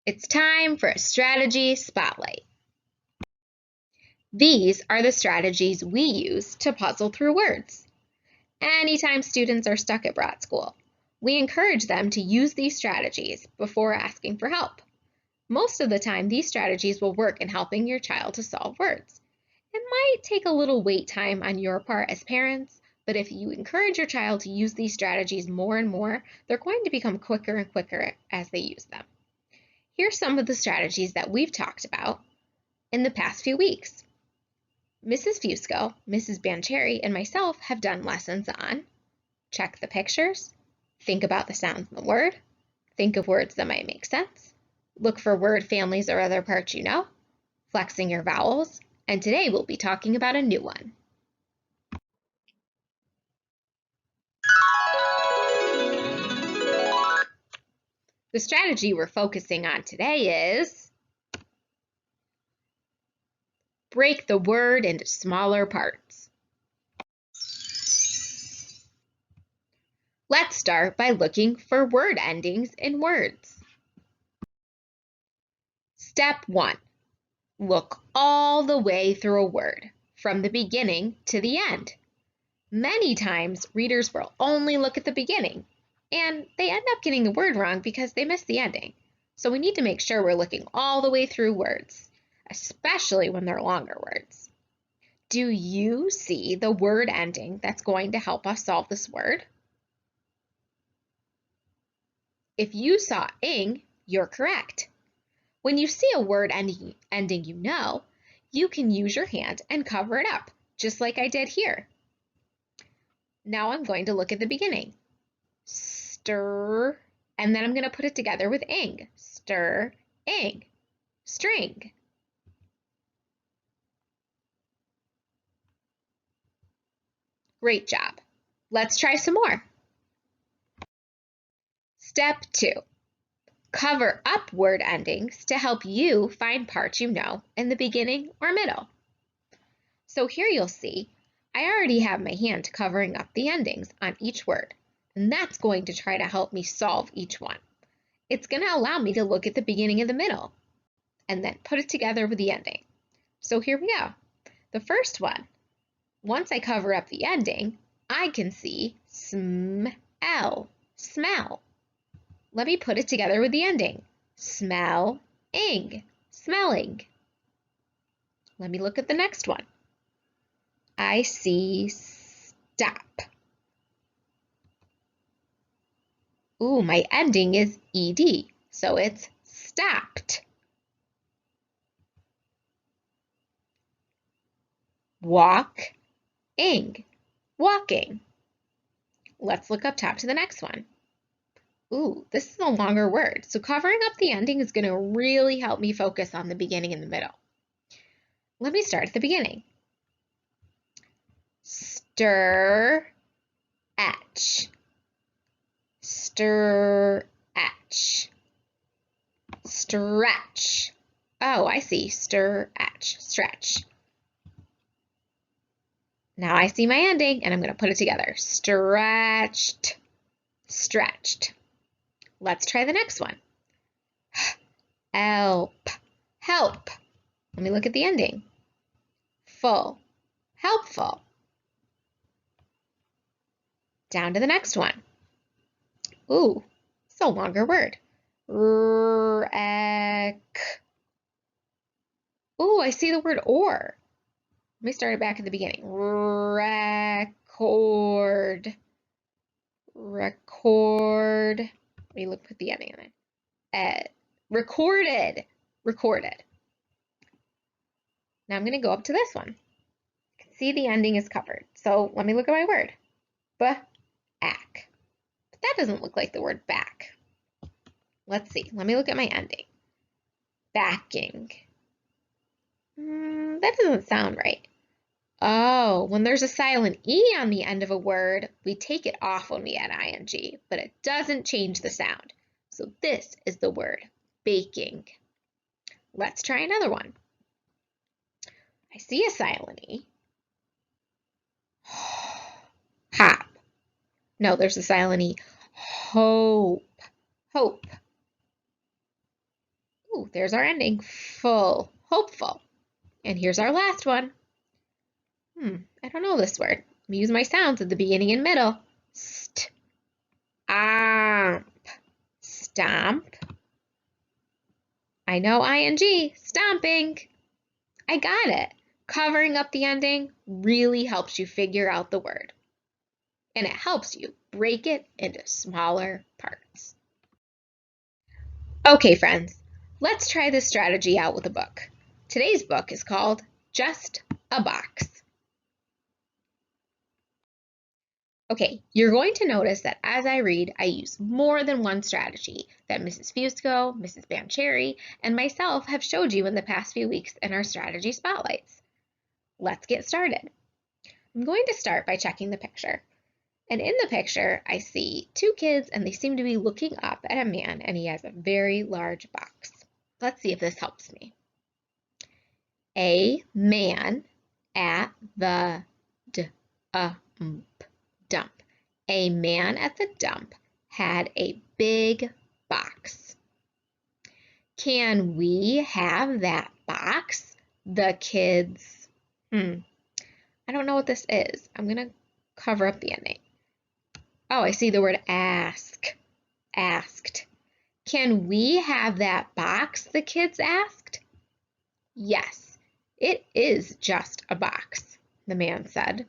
It's time for a strategy spotlight. These are the strategies we use to puzzle through words. Anytime students are stuck at Brat School, we encourage them to use these strategies before asking for help. Most of the time, these strategies will work in helping your child to solve words. It might take a little wait time on your part as parents, but if you encourage your child to use these strategies more and more, they're going to become quicker and quicker as they use them. Here's some of the strategies that we've talked about in the past few weeks. Mrs. Fusco, Mrs. Bancheri, and myself have done lessons on check the pictures, think about the sounds in the word, think of words that might make sense, look for word families or other parts you know, flexing your vowels, and today we'll be talking about a new one. The strategy we're focusing on today is break the word into smaller parts. Let's start by looking for word endings in words. Step 1. Look all the way through a word, from the beginning to the end. Many times, readers will only look at the beginning, and they end up getting the word wrong because they miss the ending. So we need to make sure we're looking all the way through words, especially when they're longer words. Do you see the word ending that's going to help us solve this word? If you saw ing, you're correct. When you see a word ending you know, you can use your hand and cover it up, just like I did here. Now I'm going to look at the beginning. Stir, and then I'm going to put it together with ing. Stir, ing, string. Great job. Let's try some more. Step 2. Cover up word endings to help you find parts you know in the beginning or middle. So here you'll see, I already have my hand covering up the endings on each word, and that's going to try to help me solve each one. It's going to allow me to look at the beginning and the middle, and then put it together with the ending. So here we go. The first one, once I cover up the ending, I can see smell, smell. Let me put it together with the ending. Smell-ing, smelling. Let me look at the next one. I see stop. Ooh, my ending is ed, so it's stopped. Walk-ing, walking. Let's look up top to the next one. Ooh, this is a longer word, so covering up the ending is going to really help me focus on the beginning and the middle. Let me start at the beginning. Stir, etch. Stir, etch. Stretch. Oh, I see. Stir, etch, stretch. Now I see my ending, and I'm going to put it together. Stretched, stretched. Let's try the next one. Help, help. Let me look at the ending. Full, helpful. Down to the next one. Ooh, it's a longer word. Wreck. Ooh, I see the word or. Let me start it back at the beginning. Record. Record. Let me look at the ending of it. Recorded. Recorded. Now I'm going to go up to this one. You can see the ending is covered. So let me look at my word. Back. But that doesn't look like the word back. Let's see. Let me look at my ending. Backing. That doesn't sound right. Oh, when there's a silent E on the end of a word, we take it off when we add ing, but it doesn't change the sound. So this is the word baking. Let's try another one. I see a silent E. Hop. No, there's a silent E. Hope. Hope. Ooh, there's our ending. Full, hopeful. And here's our last one. I don't know this word. Let me use my sounds at the beginning and middle. Stomp. Stomp. I know ing, stomping. I got it. Covering up the ending really helps you figure out the word. And it helps you break it into smaller parts. Okay, friends, let's try this strategy out with a book. Today's book is called Just a Box. Okay, you're going to notice that as I read, I use more than one strategy that Mrs. Fusco, Mrs. Bancheri, and myself have showed you in the past few weeks in our strategy spotlights. Let's get started. I'm going to start by checking the picture. And in the picture, I see two kids and they seem to be looking up at a man and he has a very large box. Let's see if this helps me. A man at the dump. A man at the dump had a big box. Can we have that box? The kids, I don't know what this is. I'm going to cover up the ending. Oh, I see the word ask. Asked. Can we have that box? The kids asked. Yes, it is just a box, the man said.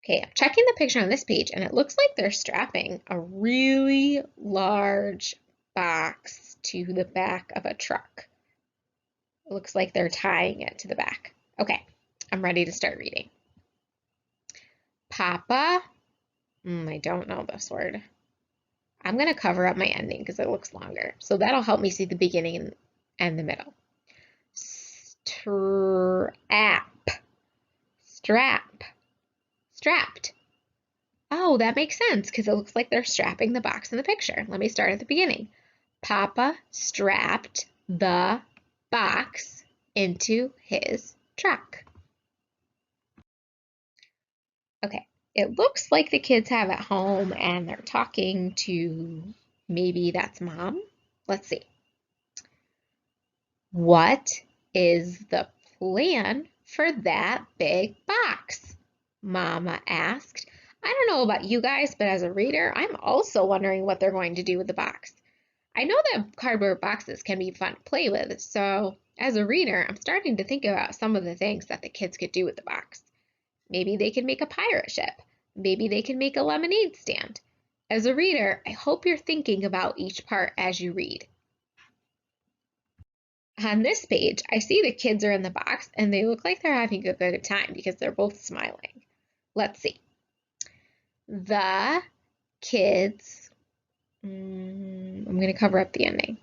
Okay, I'm checking the picture on this page and it looks like they're strapping a really large box to the back of a truck. It looks like they're tying it to the back. Okay, I'm ready to start reading. Papa, I don't know this word. I'm going to cover up my ending because it looks longer. So that'll help me see the beginning and the middle. Strap. Strap. Strapped. Oh, that makes sense because it looks like they're strapping the box in the picture. Let me start at the beginning. Papa strapped the box into his truck. Okay, it looks like the kids have at home and they're talking to, maybe that's mom. Let's see. What is the plan for that big box? Mama asked. I don't know about you guys, but as a reader, I'm also wondering what they're going to do with the box. I know that cardboard boxes can be fun to play with, so as a reader, I'm starting to think about some of the things that the kids could do with the box. Maybe they could make a pirate ship. Maybe they could make a lemonade stand. As a reader, I hope you're thinking about each part as you read. On this page, I see the kids are in the box and they look like they're having a good time because they're both smiling. Let's see. The kids, I'm going to cover up the ending.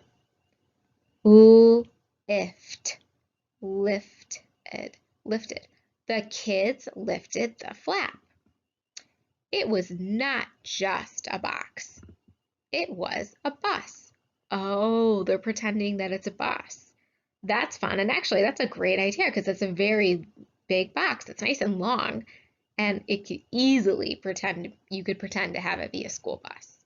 Lifted. The kids lifted the flap. It was not just a box. It was a bus. Oh, they're pretending that it's a bus. That's fun. And actually, that's a great idea because it's a very big box. It's nice and long. And it could easily you could pretend to have it be a school bus.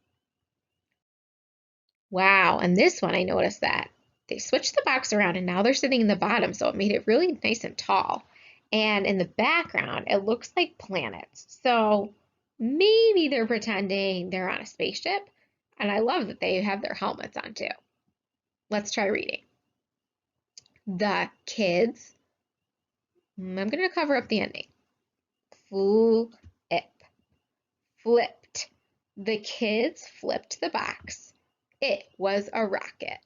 Wow, and this one I noticed that they switched the box around and now they're sitting in the bottom, so it made it really nice and tall. And in the background, it looks like planets. So maybe they're pretending they're on a spaceship. And I love that they have their helmets on too. Let's try reading. The kids, I'm going to cover up the ending. Flipped. The kids flipped the box. It was a rocket.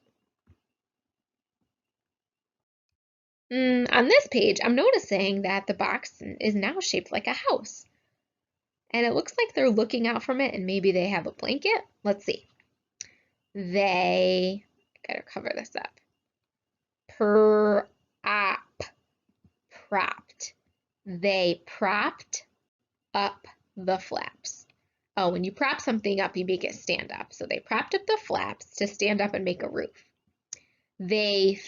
On this page, I'm noticing that the box is now shaped like a house. And it looks like they're looking out from it and maybe they have a blanket. Let's see. I gotta cover this up. Propped. They propped up the flaps. Oh, when you prop something up, you make it stand up. So they propped up the flaps to stand up and make a roof. They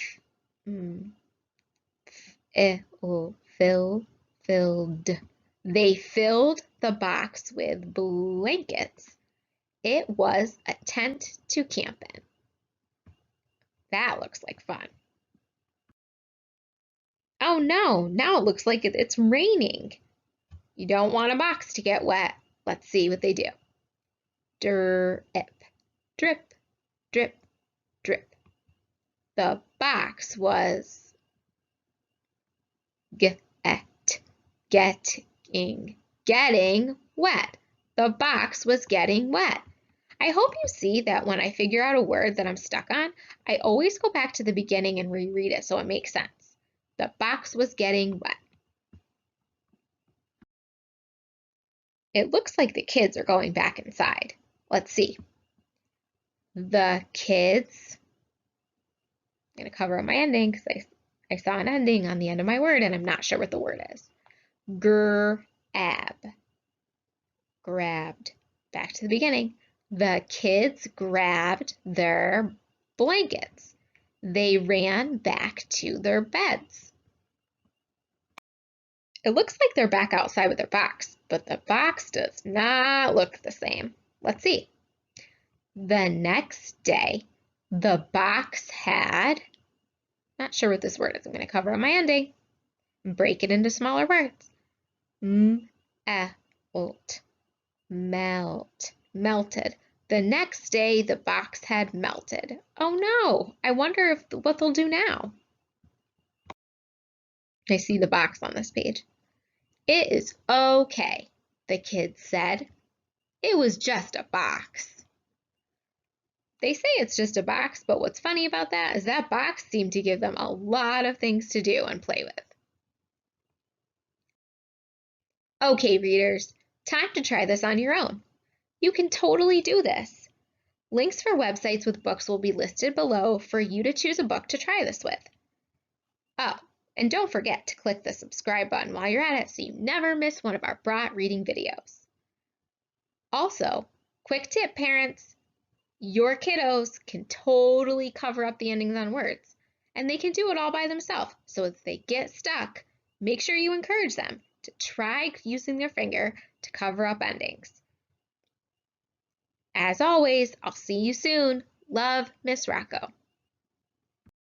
filled. They filled the box with blankets. It was a tent to camp in. That looks like fun. Oh no, now it looks like it's raining. You don't want a box to get wet. Let's see what they do. Drip, drip, drip, drip. The box was getting wet. The box was getting wet. I hope you see that when I figure out a word that I'm stuck on, I always go back to the beginning and reread it so it makes sense. The box was getting wet. It looks like the kids are going back inside. Let's see. The kids, I'm going to cover up my ending because I saw an ending on the end of my word and I'm not sure what the word is. Grab, grabbed. Back to the beginning. The kids grabbed their blankets. They ran back to their beds. It looks like they're back outside with their box, but the box does not look the same. Let's see. The next day, the box had, not sure what this word is. I'm going to cover up my ending and break it into smaller words. Melted. The next day, the box had melted. Oh no, I wonder what they'll do now. I see the box on this page. It is okay, the kids said. It was just a box. They say it's just a box, but what's funny about that is that box seemed to give them a lot of things to do and play with. Okay, readers, time to try this on your own. You can totally do this. Links for websites with books will be listed below for you to choose a book to try this with. Oh, and don't forget to click the subscribe button while you're at it so you never miss one of our Brat reading videos. Also, quick tip, parents, your kiddos can totally cover up the endings on words, and they can do it all by themselves. So if they get stuck, make sure you encourage them to try using their finger to cover up endings. As always, I'll see you soon. Love, Miss Rocco.